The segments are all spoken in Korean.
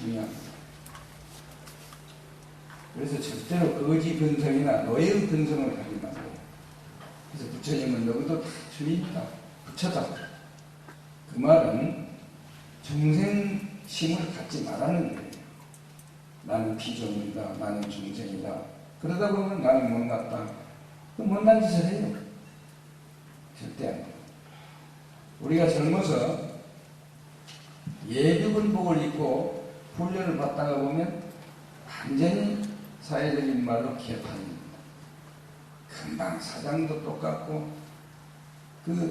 중요합니다. 그래서 절대로 거지 근성이나 노예의 근성을 가지 말아요. 그래서 부처님은 너희도 다 주인이다. 부처다. 그 말은 중생심을 갖지 말라는 거예요. 나는 비종이다. 나는 중생이다. 그러다 보면 나는 못났다. 그 못난 짓을 해요. 절대 안 돼요. 우리가 젊어서 예비군복을 입고 훈련을 받다가 보면 완전히 사회적인 말로 개판입니다. 금방 사장도 똑같고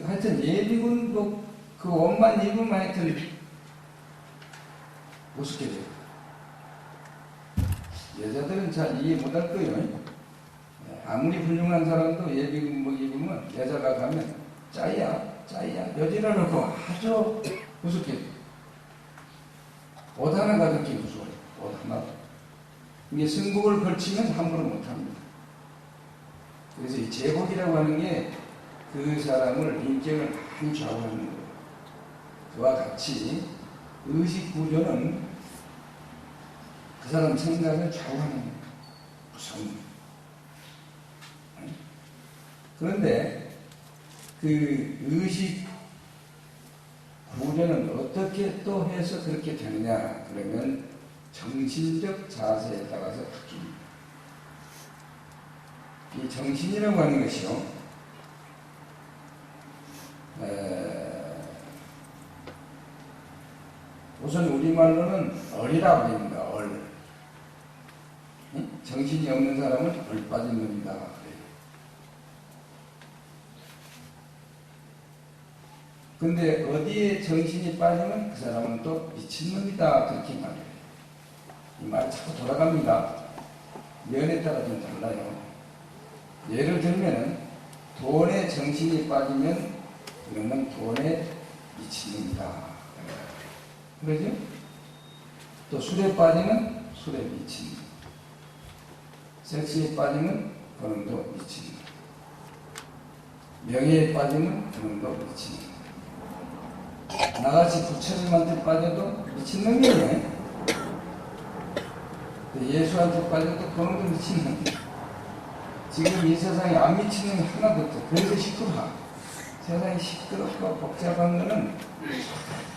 하여튼 예비군복 그 옷만 입으면 하여튼 우습게 돼요. 여자들은 잘 이해 못할 거예요. 아무리 훌륭한 사람도 예비군복 입으면 여자가 가면 짜이야 여지라놓고 아주 우습게 돼요. 옷 하나가 그렇게 무서워요. 옷 하나도. 이게 승복을 걸치면 함부로 못합니다. 그래서 이 제복이라고 하는 게 그 사람을 인격을 많이 좌우하는 거예요. 그와 같이 의식 구조는 그 사람 생각을 좌우하는 거예요. 무서운 거예요. 그런데 그 의식 구조는 어떻게 또 해서 그렇게 되느냐 그러면 정신적 자세에 따라서 바뀝니다. 이 정신이라고 하는 것이요. 우선 우리말로는 얼이라고 합니다. 얼. 정신이 없는 사람은 얼 빠진 놈이다. 근데 어디에 정신이 빠지면 그 사람은 또 미친놈이다. 그렇게 말해요. 이 말이 자꾸 돌아갑니다. 면에 따라 좀 달라요. 예를 들면 돈에 정신이 빠지면 그러면 돈에 미친놈이다. 그러죠? 또 술에 빠지면 술에 미친놈. 섹스에 빠지면 그놈도 미친놈. 명예에 빠지면 그놈도 미친놈. 나같이 부처님한테 빠져도 미친놈이네. 예수한테 빠져도 그놈도 미친놈. 지금 이 세상에 안 미치는 놈이 하나도 없어. 그래서 시끄러워. 세상이 시끄럽고 복잡한 거는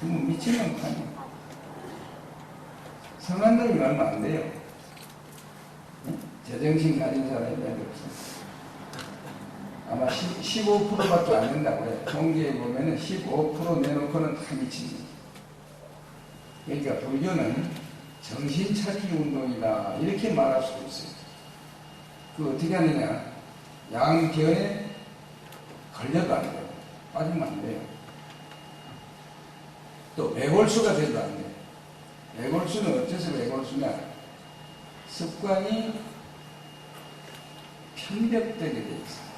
미친놈 아니야. 성한 놈이 얼마 안 돼요. 제정신 가진 사람이 몇 없어. 아마 15%밖에 안 된다고 해요. 통계에 보면은 15% 내놓고는 다 미친 거예요. 그러니까 불교는 정신 차리기 운동이다. 이렇게 말할 수도 있어요. 그 어떻게 하느냐. 양견에 걸려도 안 돼요. 빠지면 안 돼요. 또 매골수가 돼도 안 돼요. 매골수는 어째서 매골수냐. 습관이 편벽되게 돼 있어요.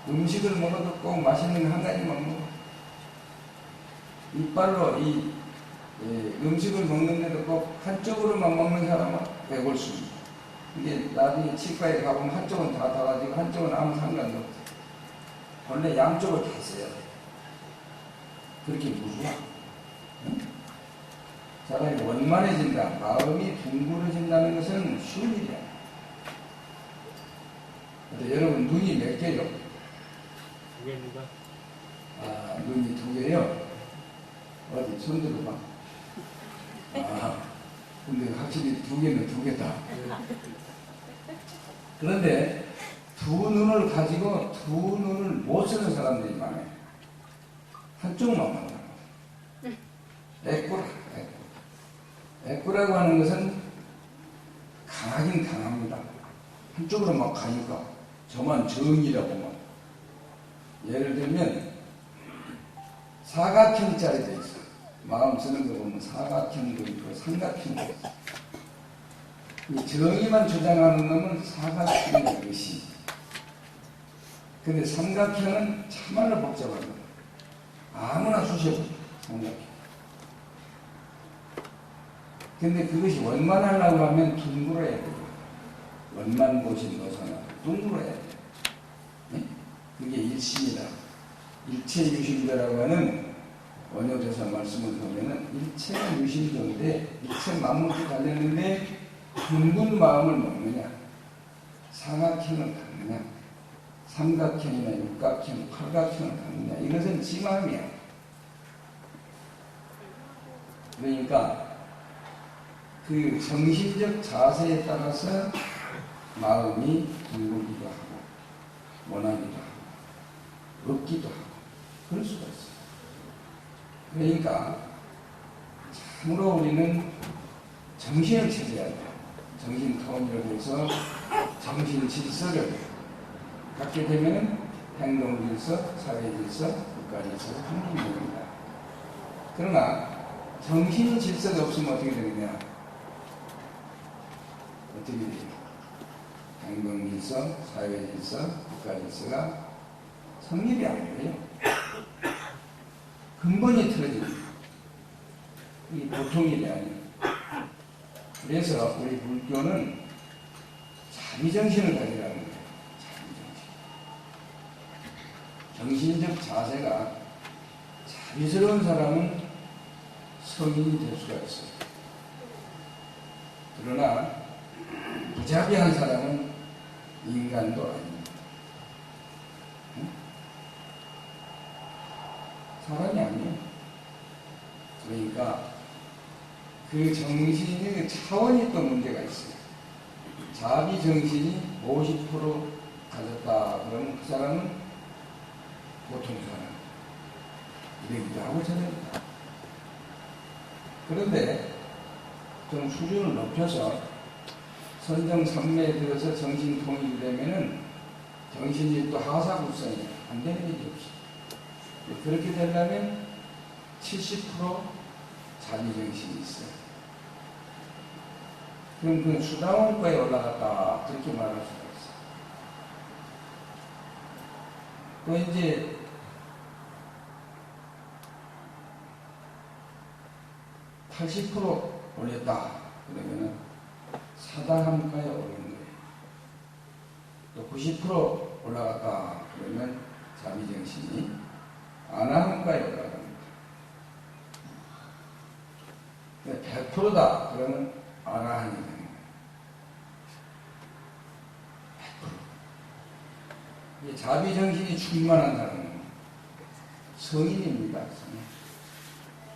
음식을 먹어도 꼭 맛있는 거 한 가지만 먹어. 이빨로 이 음식을 먹는데도 꼭 한쪽으로만 먹는 사람은 매골수입니다. 이게 나중에 치과에 가보면 한쪽은 다 닿아지고 한쪽은 아무 상관도 없어요. 원래 양쪽을 다 써야 돼요. 그렇게 무서워. 응? 사람이 원만해진다. 마음이 둥그러진다는 것은 쉬운 일이야. 근데 여러분 눈이 몇 개요? 2개입니다. 아, 눈이 2개요? 어디 손 들어봐. 아, 근데 확실히 2개는 2개다. 그런데 두 눈을 가지고 두 눈을 못 쓰는 사람들이 많아요. 한쪽만 만나. 애꾸라. 애꾸라고 하는 것은 강하긴 강합니다. 한쪽으로 막 가니까 저만 정이라고 막. 예를 들면 사각형짜리 돼 있어. 마음 쓰는 거 보면 사각형도 있고 삼각형도 있어. 이 정의만 주장하는 놈은 사각형의 의식. 근데 삼각형은 참말로 복잡한 거야. 아무나 쑤셔 삼각형. 근데 그것이 원만하려고 하면 둥글어야 돼요. 원만보신 노선은 둥글어야 돼요. 네? 그게 일심이다. 일체유심자라고 하는 원효대사 말씀을 보면은 일체가 유심조인데 일체 만물이 달렸는데 둥근 마음을 먹느냐, 삼각형을 갖느냐, 삼각형이나 육각형, 팔각형을 갖느냐, 이것은 지 마음이야. 그러니까 그 정신적 자세에 따라서 마음이 둥글기도 하고 원하기도 하고 없기도 하고 그럴 수가 있어요. 그러니까 참으로 우리는 정신을 차려야 돼요. 정신 통일을 해서 정신 질서를 갖게 되면 행동 질서, 사회 질서, 국가 질서가 한명이 됩니다. 그러나 정신 질서가 없으면 어떻게 되느냐? 어떻게 돼요? 행동 질서, 사회 질서, 국가 질서가 성립이 안 돼요. 근본이 틀어집니다. 이게 보통 일이 아니에요. 그래서 우리 불교는 자비정신을 가지라는 거예요. 자비정신. 정신적 자세가 자비스러운 사람은 성인이 될 수가 있어요. 그러나 무자비한 사람은 인간도 아닙니다. 응? 사람이 아니에요. 그러니까 그 정신의 차원이 또 문제가 있어요. 자비 정신이 50% 가졌다 그러면 그 사람은 보통 사람 이러기도 하고 저러기도. 그런데 좀 수준을 높여서 선정선매에 들어서 정신 통일이 되면은 정신이 또 하사불성이 안 되는 일이 없어요. 그렇게 되려면 70% 자비정신이 있어요. 그럼 그 수다원과에 올라갔다 그렇게 말할 수가 있어요. 또 이제 (80% 올렸다 그러면은 사다함가에 오르는 거예요. 또 90% 올라갔다 그러면 자비정신이 아나함가에 올라갑니다. 100%다 그러면 아라한이 되는 거예요. 100%. 자비정신이 충만한 사람은 성인입니다. 성인.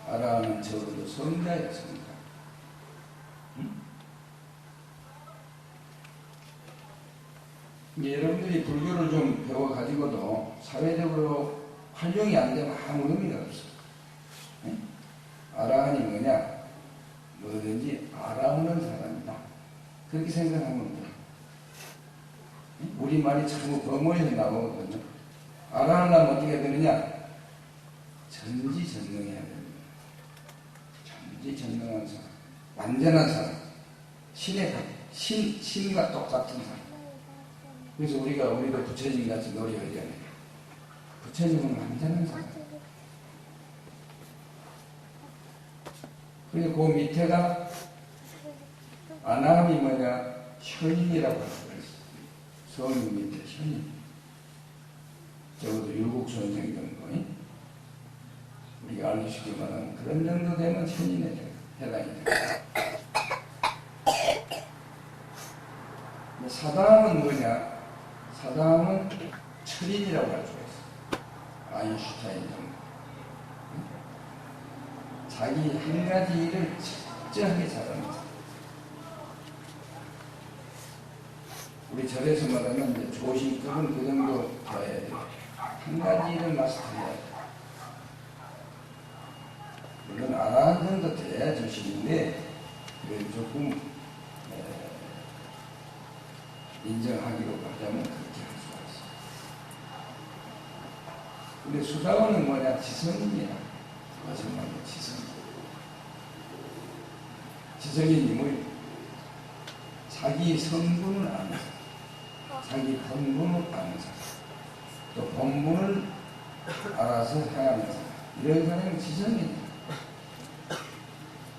아라한은 적어도 성자예요. 성자. 여러분들이 불교를 좀 배워가지고도 사회적으로 활용이 안 되면 아무 의미가 없어요. 아라한이 뭐냐? 뭐든지 알아오는 사람이다. 그렇게 생각하면 돼요. 우리말이 자꾸 버무에서 나오거든요. 알아하려면 어떻게 되느냐? 전지전능해야 됩니다. 전지전능한 사람. 완전한 사람. 신과 똑같은 사람. 그래서 우리도 부처님 같이 노래하잖아요. 부처님은 완전한 사람. 그리고 그 밑에가 아나함이 뭐냐? 현인이라고 하고 있어요. 성인 밑에 현인. 적어도 율곡선생 정도. 우리가 알기 쉽게 말하면 그런 정도 되면 현인에 해당이 됩니다. 사다함은 뭐냐? 사다함은 철인이라고 할 수가 있어요. 아인슈타인 정도. 자기 한 가지 일을 철저하게 잘하는 사람. 우리 절에서 말하면 이제 조신급은 그 정도 되어야 돼요. 한 가지 일을 마스터해야 돼요. 물론 아라한 정도 돼야 조신인데 조금 인정하기로 하자면 그렇게 할 수가 있어요. 근데 수다원은 뭐냐? 지성인이야. 거짓말로 지성. 지성인이 뭐 자기 성분을 아는 사람, 자기 본분을 아는 사람, 또 본분을 알아서 행하는 사람, 이런 사람이 지성인이야.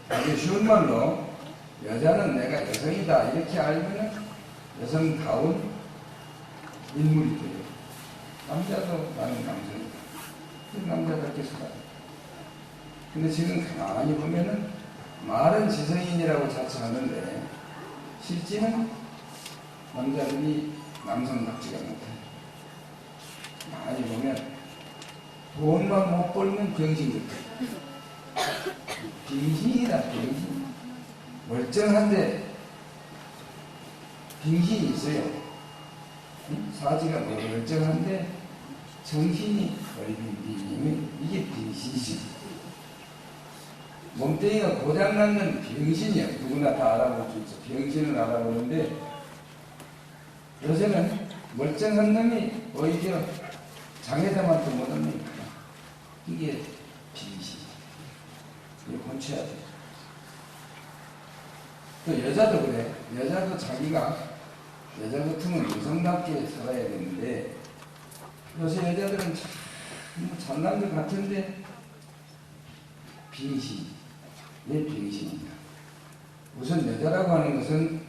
아주 쉬운 말로 여자는 내가 여성이다 이렇게 알면 여성다운 인물이 돼요. 남자도 나는 남성이다. 남자답게 살아요. 근데 지금 가만히 보면은 말은 지성인이라고 자처하는데 실제는 남자들이 남성답지가 못해. 많이 보면 돈만 못 벌면 병신들. 빙신이다, 빙신. 멀쩡한데 빙신이 있어요. 사지가 멀쩡한데 정신이 거의 빙빙이면 이게 빙신이지. 몸뚱이가 고장났는 병신이야. 누구나 다 알아볼 수 있어. 병신은 알아보는데 요새는 멀쩡한 놈이 오히려 장애자만도 못한 놈이 많아. 이게 빙신. 이거 고쳐야 돼. 또 여자도 그래. 여자도 자기가 여자 같으면 여성답게 살아야 되는데 요새 여자들은 참 잘난 것 같은데 빙신. 왜 빙신이냐? 우선 여자라고 하는 것은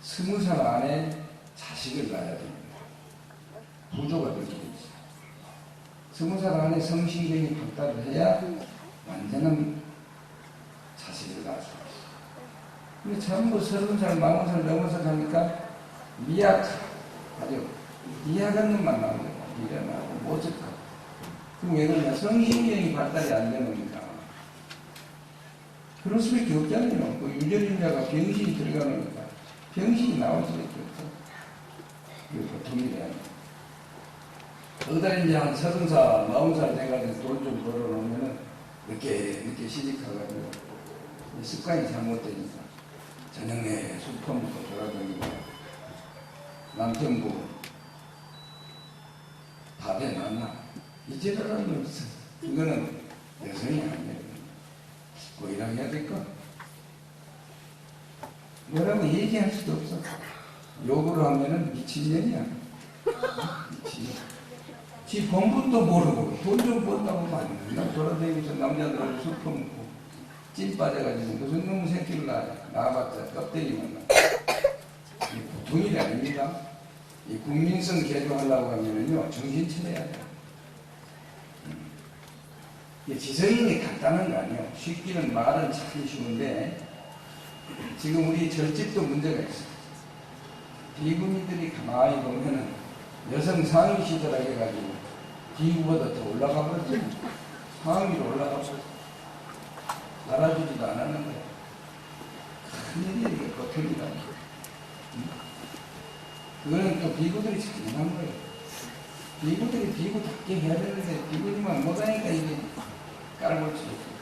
20살 안에 자식을 낳아야 됩니다. 구조가 그렇게 되어 있어요. 20살 안에 성신경이 발달을 해야 완전한 자식을 낳을 수가 있어요. 근데 전부 30살, 40살 넘어서 가니까 미약, 아주 미약한 놈만 나오는 거야. 미련하고 모색하고. 그럼 왜 그러냐? 성신경이 발달이 안 되니까. 그럴 수밖에 없잖아요. 그 유전인자가 병신이 들어가니까 병신이 나올 수밖에 없어. 이거 보통이 돼야 돼. 거기다 이제 한 30살, 40살 돼가지고 돈 좀 벌어놓으면은 늦게 시집가가지고 습관이 잘못되니까 저녁 내에 술 퍼먹고 돌아다니고 남편부 밥에 놨나 이제라는 없어. 이거는 여성이 아니에요. 고이랑 해야 될까? 뭐라고 얘기할 수도 없어. 욕을 하면은 미친년이야. 미친년. 지 본분도 모르고 돈 좀 번다고 말이야. 나 돌아다니면서 남자들하고 술 퍼먹고 찐 빠져가지고 무슨 놈 새끼를 낳아봤자 껍데기만 나. 이게 보통 일이 아닙니다. 이 국민성 개조하려고 하면은요 정신 차려야 돼. 지성인이 간단한 거 아니에요. 쉽기는 말은 찾기 쉬운데 지금 우리 절집도 문제가 있어요. 비구니들이 가만히 보면은 여성 상위 시대라 해가지고 비구보다 더 올라가 버렸죠. 상위로 올라가 버렸어. 알아주지도 않았는데 큰일이 이게 거틀리다. 그거는 또 비구들이 잔인한 거예요. 비구들이 비구답게 해야 되는데 비구들만 못하니까 이게 깔아볼 수 있어요.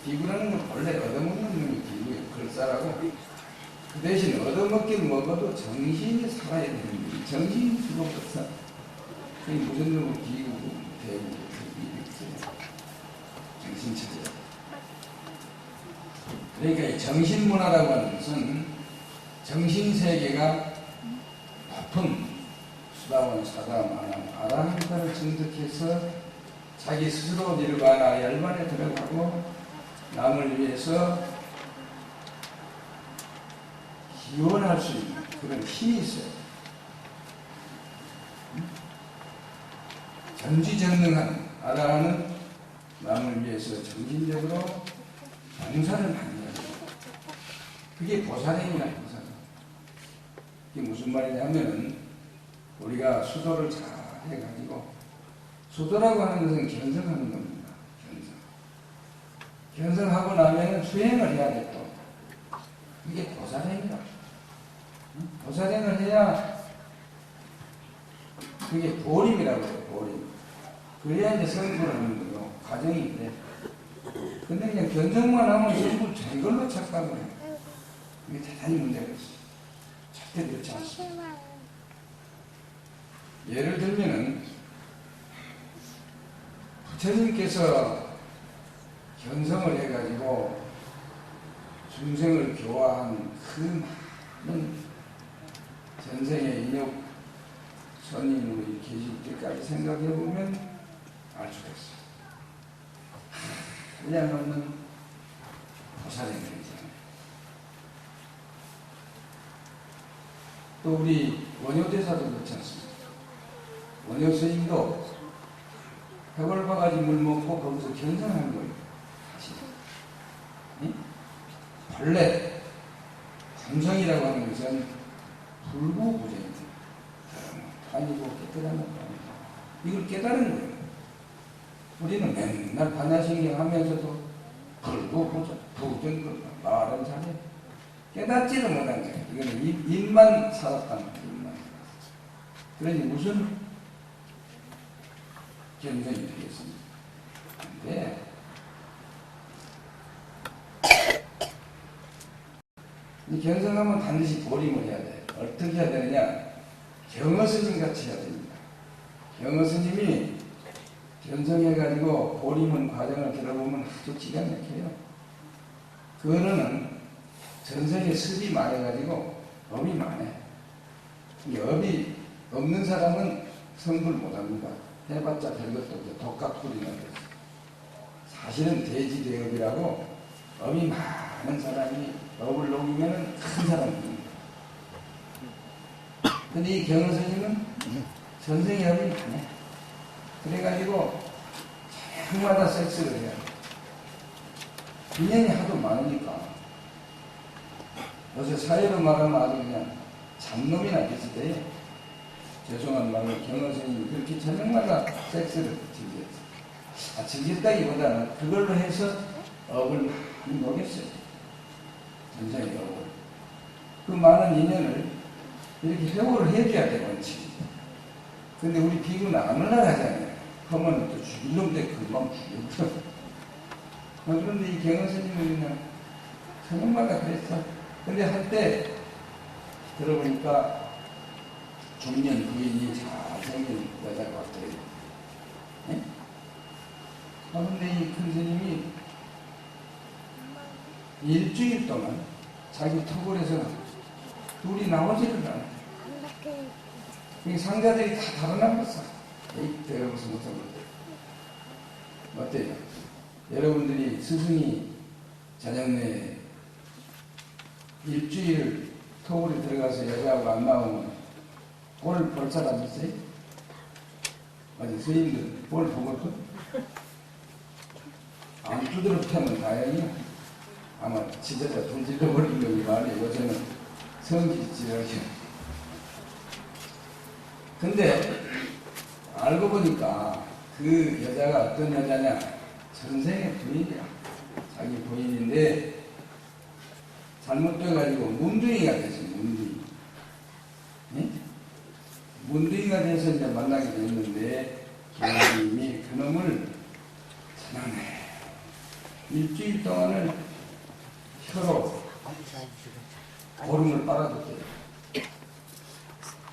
비구라는 건 원래 얻어먹는 놈이 비구예요. 그럴싸라고. 그 대신 얻어먹긴 먹어도 정신이 살아야 되는데 정신이 수가 없어. 그게 무슨 놈을 비구고 대구고 일이 있어요. 정신 차려. 그러니까 이 정신문화라고 하는 것은 정신세계가 높은 수다원 사다만한 아라한타를 증득해서 자기 스스로 니르바나 열반에 들어가고 남을 위해서 기원할 수 있는 그런 힘이 있어요. 전지전능한 아라한은 남을 위해서 정신적으로 봉사를 많이 해요. 그게 보살행이야, 보살. 이게 무슨 말이냐면 우리가 수도를 잘 해가지고 수도라고 하는 것은 견성하는 겁니다. 견성하고 나면 수행을 해야 돼 또. 이게 보살행이다. 보살행을 해야 그게 보림이라고 해요. 보림. 그래야 이제 성불을 하는 거예요. 과정인데. 근데 그냥 견성만 하면 전부 저걸로 착각을 해요. 이게 대단히 문제가 있어요. 절대 그렇지 않습니다. 예를 들면은 부처님께서 견성을 해가지고 중생을 교화한 그 많은 전생의 인욕 선임으로 계실 때까지 생각해보면 알 수가 있어요. 그냥은 보살행이잖아요. 또 우리 원효대사도 그렇지 않습니까? 원효 스님도 해골바가지 물 먹고 거기서 견성하는 거예요. 사실. 응? 본래 정성이라고 하는 것은 불구부정이다. 아니고 깨끗한 것도 아니다. 이걸 깨달은 거예요. 우리는 맨날 반야신경 하면서도 불구부정, 부정도 말은 잘해. 깨닫지를 못한 거예요. 이거는 입만 살았다는 거예요. 입만. 그러니 무슨 견성이 되겠습니까? 근데 이 견성하면 반드시 보림을 해야 돼. 어떻게 해야 되느냐? 경허스님 같이 해야 됩니다. 경허스님이 견성해가지고 보림은 과정을 들어보면 아주 기가 막혀요. 그거는 전생에 습이 많아가지고 업이 많아. 이게 업이 없는 사람은 성불 못합니다. 해봤자 별것도 없죠. 독각불이나 거지. 사실은 대지대업이라고 업이 많은 사람이 업을 녹이면 큰 사람입니다. 근데 이 경허스님은 전생에 업이 많아. 그래가지고 해마다 섹스를 해야 돼. 인연이 하도 많으니까. 요새 사회로 말하면 아주 그냥 잡놈이나 비슷해요. 죄송한 말로 경허스님이 그렇게 저녁마다 섹스를 즐겼어요. 즐겼다기보다는 그걸로 해서 업을 많이 먹였어요. 전생의 업을. 그 많은 인연을 이렇게 회복을 해줘야 돼, 원칙이. 근데 우리 비구는 안 올라가잖아요. 그러면 또 죽일 놈들 금방 죽여. 그런데 이 경허스님은 그냥 저녁마다 그랬어. 근데 한때 들어보니까 중년 부인이 잘생긴 여자가 왔더래요. 네? 그런데 이 큰 스님이 일주일 동안 자기 터굴에서 둘이 나오지를 않아. 이 상자들이 다 달아나갔어. 에이, 내가 무슨 못한 것들. 어때요? 여러분들이 스승이 저녁에 일주일 터굴에 들어가서 여자하고 안 나오면 볼 사람 있어요? 어디 스님들 볼 보거든? 안 두드러 패면 다행이야. 아마 지저자 분질러 버린 놈이 많아요. 요새는 성질질하죠. 근데 알고 보니까 그 여자가 어떤 여자냐? 전생의 부인이야. 자기 부인인데 잘못돼가지고 문둥이가 됐어요. 문둥이. 네? 문둥이가 돼서 이제 만나게 됐는데 부모님이 그놈을 사랑해. 일주일 동안을 혀로 고름을 빨아줬대요.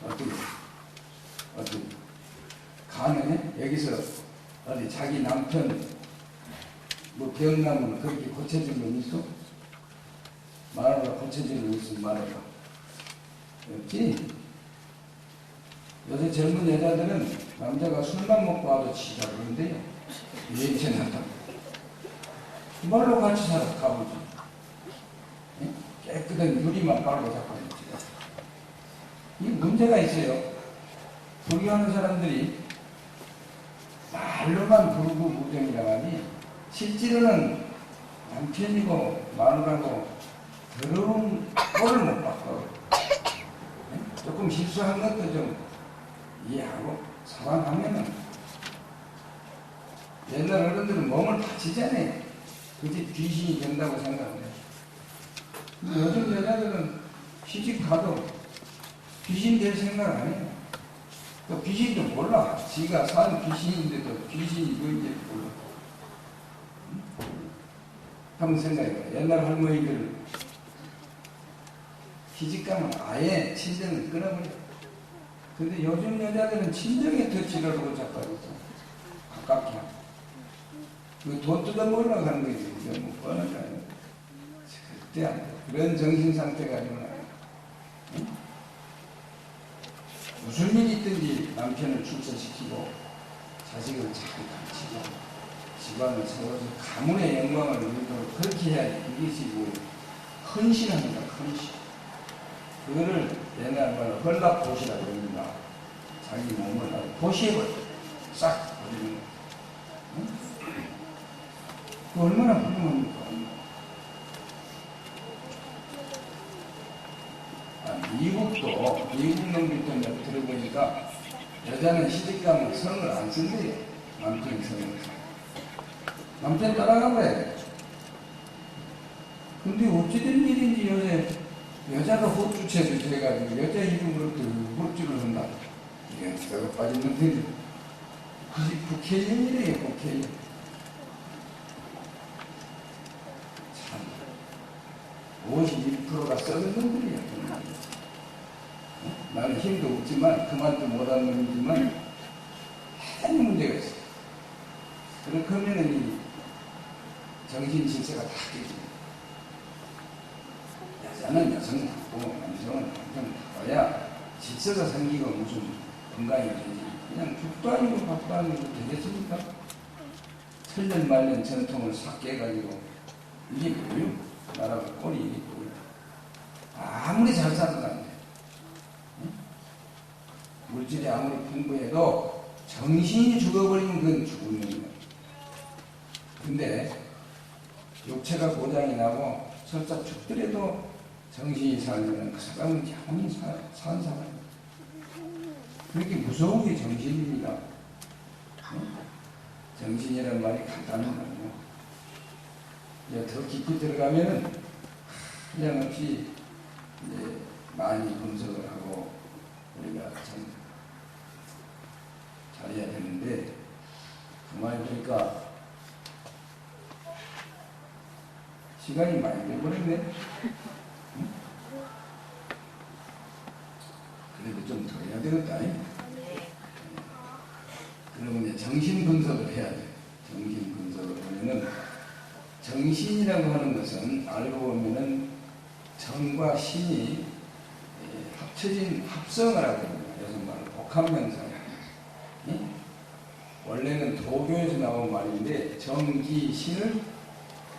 어떻게 가능해? 여기서 어디 자기 남편 뭐 병나면 그렇게 고쳐준 건 있어? 말하라. 고쳐준 건 있으면 말해라. 없지? 요새 젊은 여자들은 남자가 술만 먹고 와도 지가 그런데요. 예전한다고. 말로 같이 살아, 가보지. 예? 깨끗한 유리만 빨고 자꾸 있지. 이 문제가 있어요. 불교하는 사람들이 말로만 불구부정이라고 하니 실제로는 남편이고 마누라고 더러운 꼴을 못 봤고 조금 실수한 것도 좀 이해하고 사랑하면은 옛날 어른들은 몸을 바치잖아요. 그게 귀신이 된다고 생각을 해요. 근데 요즘 여자들은 시집 가도 귀신 될 생각 안 해요. 또 귀신도 몰라. 지가 산 귀신인데도 귀신이 뭔지 몰라. 한번 생각해봐. 옛날 할머니들 시집 가면 아예 친정을 끊어버려. 근데 요즘 여자들은 친정에 더 지랄하고 자꾸 있어. 가깝게 하고. 돈 뜯어먹으려고 하는 거지. 이거 뭐 뻔한 거 아니야. 절대 안 돼. 그런 정신 상태가 아니구나. 응? 무슨 일이 있든지 남편을 출세시키고 자식을 잘 가르치고 집안을 세워서 가문의 영광을 누리도록 그렇게 해야 이것이 뭐 헌신합니다. 헌신. 그거를 옛날 말로 헐납보시라고 합니다. 자기 몸을 보시해버려. 싹 버리는 거. 그 얼마나 훌륭합니까? 미국 놈들 때문에 들어보니까 여자는 시집가면 성을 안 쓴대요. 남편 성을. 남편 따라가고 해. 근데 어찌된 일인지 요새 여자가 호주채를 돼가지고 여자 이름으로 호주를 한다. 이게 내가 빠진 놈들이 국회의원이래요, 국회의원. 참 52%가 썩은 놈들이야. 나는 힘도 없지만 그만도 못하는 놈이지만 많이 문제가 있어. 그러면은 이 정신 질서가 다 깨집니다. 여자는 여성 같고 남성은 남성 같아야 질서가 생기고 무슨 건강이 되지. 그냥 죽도 아니고 밥도 아니고 되겠습니까? 천년 말년 전통을 싹 깨가지고 이게 뭐예요? 나라가 꼴이 이게 뭐예요? 아무리 잘 살아도 안 돼. 물질이 아무리 풍부해도 정신이 죽어버리면 그건 죽은 놈이야. 근데 육체가 고장이 나고 설사 죽더라도 정신이 살면 그 사람은 영원히 산 사람이야. 그렇게 무서운 게 정신입니다. 정신이라는 말이 간단한 말이요. 이제 더 깊이 들어가면은 하염없이 이제 많이 분석을 하고 우리가 참 잘해야 되는데 그만 보니까 시간이 많이 돼버렸네. 응? 그래도 좀 더 해야 되겠다. 그러면 이제 정신 분석을 해야 돼. 정신 분석을 보면은 정신이라고 하는 것은 알고 보면은 정과 신이 합쳐진 합성을 하게 됩니다. 그래서 말로 복합명사예요. 원래는 도교에서 나온 말인데 정기 신을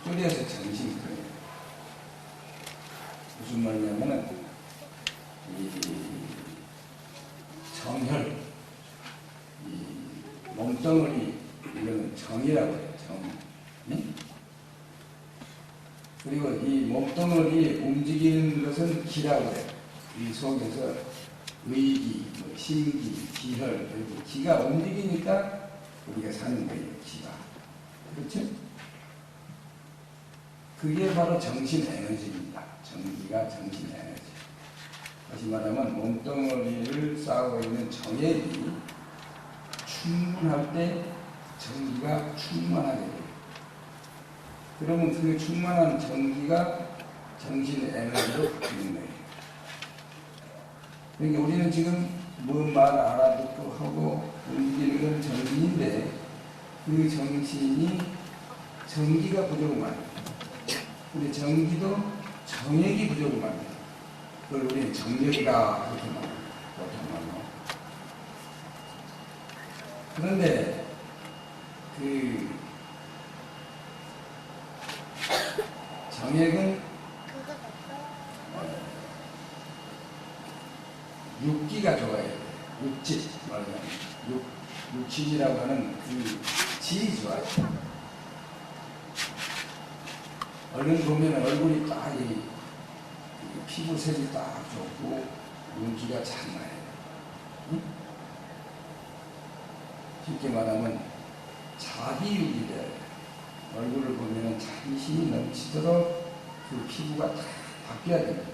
줄여서 정신 그래요. 무슨 말이냐면은 이 정혈, 이 몸덩어리 이거는 정이라고 해요. 정. 그리고 이 몸덩어리 움직이는 것은 기라고 해요. 이 속에서 의기, 심기, 기혈, 그리고 기가 움직이니까 우리가 사는 거예요. 기가. 그렇죠? 그게 바로 정신 에너지입니다. 전기가 정신 에너지. 다시 말하면 몸덩어리를 쌓고 있는 정액이 충분할 때 전기가 충만하게 돼요. 그러면 그 충만한 전기가 정신 에너지로 바뀌는 거예요. 그러니까 우리는 지금 뭐 말 알아듣고 하고 움직이는 건 정신인데 그 정신이 전기가 부족을 만듭니다. 근데 전기도 정액이 부족을 만듭니다. 그걸 우리는 정력이다 이렇게 말합니다. 보통 말로. 그런데 그 정액은 육기가 좋아야 돼요. 육질 말하자면 육질이라고 하는 그 질이 좋아요. 얼른 보면 얼굴이 딱 이 피부색이 딱 좋고 윤기가 잘 나요. 응? 쉽게 말하면 자비육이 돼요. 얼굴을 보면 자비심이 넘치도록 그 피부가 다 바뀌어야 됩니다.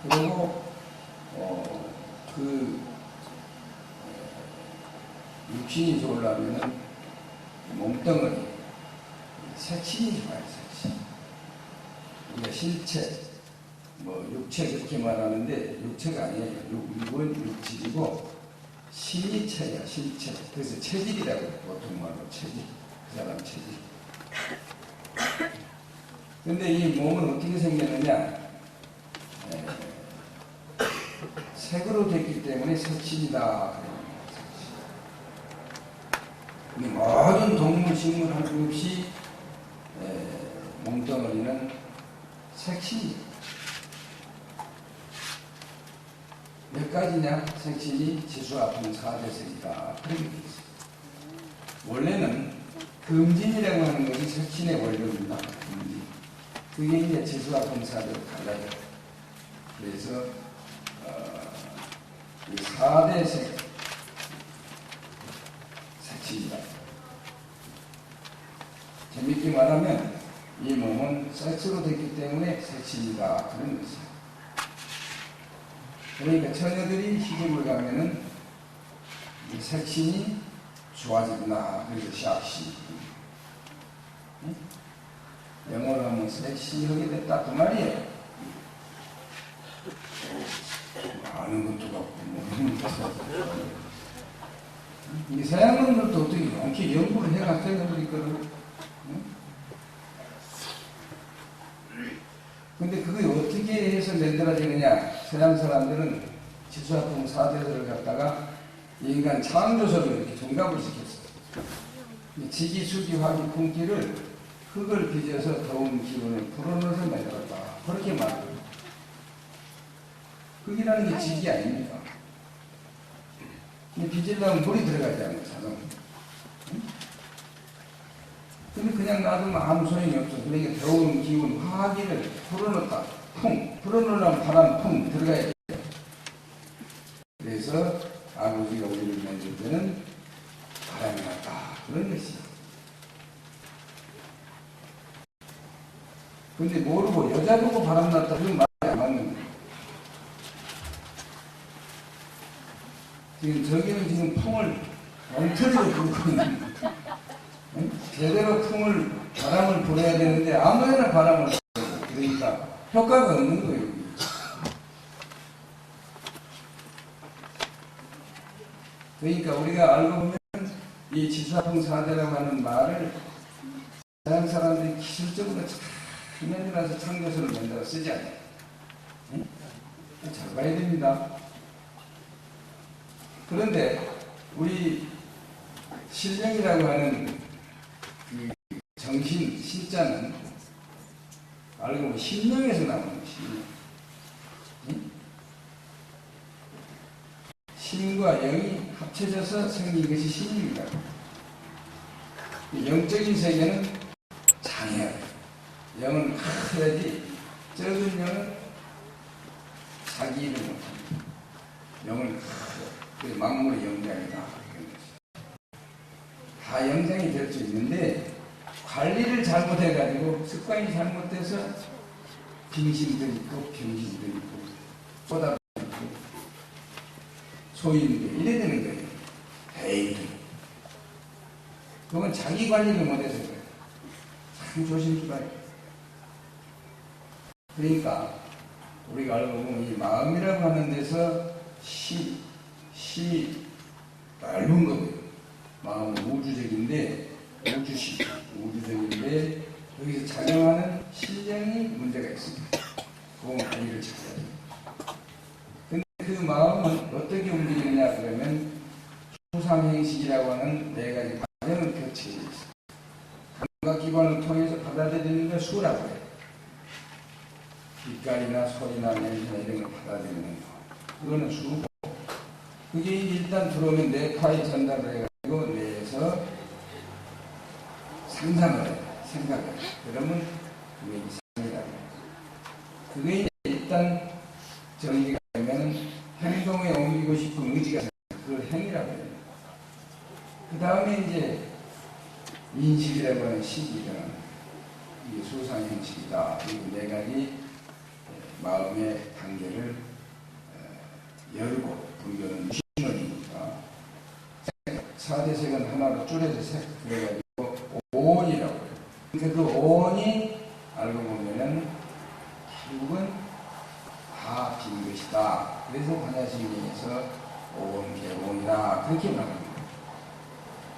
그리고 그 육신이 좋으려면 몸덩어리 색신이 좋아요. 색신. 우리가 실체 뭐 육체 그렇게 말하는데 육체가 아니에요. 육은 육질이고 신이 체야. 실체. 그래서 체질이라고 해요. 보통 말로 체질. 그 사람 체질. 근데 이 몸은 어떻게 생겼느냐? 색으로 됐기 때문에 색신이다. 모든 동물, 식물 할 것 없이 몸덩어리는 색신이 몇 가지냐? 색신이 지수 앞은 4대색이다. 그렇게 되어 있습니다. 원래는 금진이라고 하는 것이 색신의 원료입니다. 금진. 그게 이제 지수와 분사대로 달라요. 그래서 이 4대 색신이다. 재밌게 말하면 이 몸은 섹스로 됐기 때문에 색신이다. 그런 것이에요. 그러니까 처녀들이 시집을 가면은 이 색신이 좋아지구나. 그래서 샤시. 영어로 하면 섹시하게 됐다. 그 말이에요. 아는 것도 같고, 이 서양인들도 어떻게 이렇게 연구를 해갔어요, 우리 거를. 근데 그게 어떻게 해서 만들어지느냐? 서양 사람들은 지수화풍 4대들을 갖다가 인간 창조설을 이렇게 종합을 시켰어요. 지기, 수기, 화기, 풍기를 흙을 빚어서 더운 기운을 불어넣어서 만들었다. 그렇게 말해요. 흙이라는 게 지기 아닙니까? 빚으려면 물이 들어가지 않아요, 자동. 근데 그냥 놔두면 아무 소용이 없어. 그러니까 더운 기운, 화기를 불어넣었다. 불어넣으려면 바람, 들어가야 돼. 그래서 아버지가 우리를 만들 때는 바람이 났다. 그런 것이야. 근데 모르고 여자 보고 바람 났다. 그건 말이 안 맞는 거야. 지금 저기는 지금 풍을 엉터리로 불고 있는 거야. 제대로 바람을 불어야 되는데 아무데나 바람을 불고 그러니까 효과가 없는 거예요. 그러니까 우리가 알고 보면 이 지수화풍 4대라고 하는 말을 서양 사람들이 기술적으로 잘 만들어서 창조설을 만들어 쓰지 않아요. 잘 봐야 됩니다. 그런데 우리 신령이라고 하는 그 정신, 신자는 알고 보면 신령에서 나오는 신령. 신과 영이 합쳐져서 생긴 것이 신입니다. 영적인 세계는 장해야 돼요. 영은 커야지 적은 영은 자기 일을 못합니다. 영은 커요. 만물의 영장이다. 다 영장이 될 수 있는데 관리를 잘못해가지고 습관이 잘못돼서 빙신도 있고 병신도 있고 쏟아도 있고 소인도 이래 되는 거예요. 에이, 그건 자기 관리를 못해서 그래요. 참 조심스러워야 돼요. 그러니까 우리가 알고 보면 이 마음이라고 하는 데서 힘이 넓은 거고요. 마음은 우주적인데 우주적인데 여기서 작용하는 신령이 문제가 있습니다. 그건 관리를 잘해야 돼요. 근데 그 마음은 어떻게 움직이느냐 그러면 수상행식이라고 하는 4가지 과정을 거치게 되어 있습니다. 감각 기관을 통해서 받아들이는 걸 수라고 해요. 빛깔이나 소리나 냄새나 이런 걸 받아들이는 거. 그거는 수고. 그게 일단 들어오면 뇌파에 전달을 해가지고 뇌에서 상상을 해요. 생각을 해요. 그러면 그게 이상이라고 해요. 그게 일단 정리가 되면 행동에 옮기고 싶은 의지가 생겨요. 그걸 행위라고 해요. 그 다음에 이제 인식이라고 하는 식이는 이게 수상행식이다. 그리고 4가지 마음의 단계를 열고 불교는 유심원이니까 4대색은 하나로 줄여서 색 그래가지고 오온이라고 해요. 그러니까 그 오온이 알고 보면은 결국은 다 빈 것이다. 그래서 반야심경에서 오온 개오온이다 그렇게 말합니다.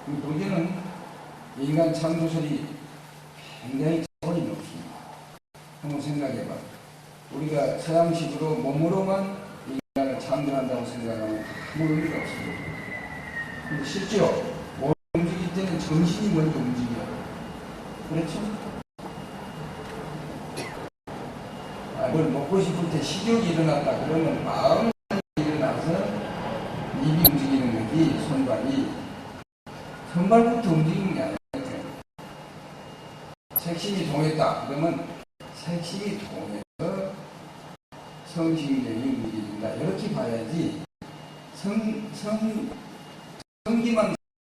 불교는 인간 창조설이 굉장히 차원이 높습니다. 한번 생각해봐. 우리가 서양식으로 몸으로만 인간을 창조한다고 생각하면 아무 의미가 없습니다. 근데 실제로 몸을 움직일 때는 정신이 먼저 움직여요. 그렇죠? 뭘 먹고 싶을 때 식욕이 일어났다 그러면 마음이 일어나서 입이 움직이는 거지 손발이. 손발부터 그때부터 움직이는 게 아니라 색심이 동했다. 그러면 색심이 동해서 성심경이 움직인다. 이렇게 봐야지 성기만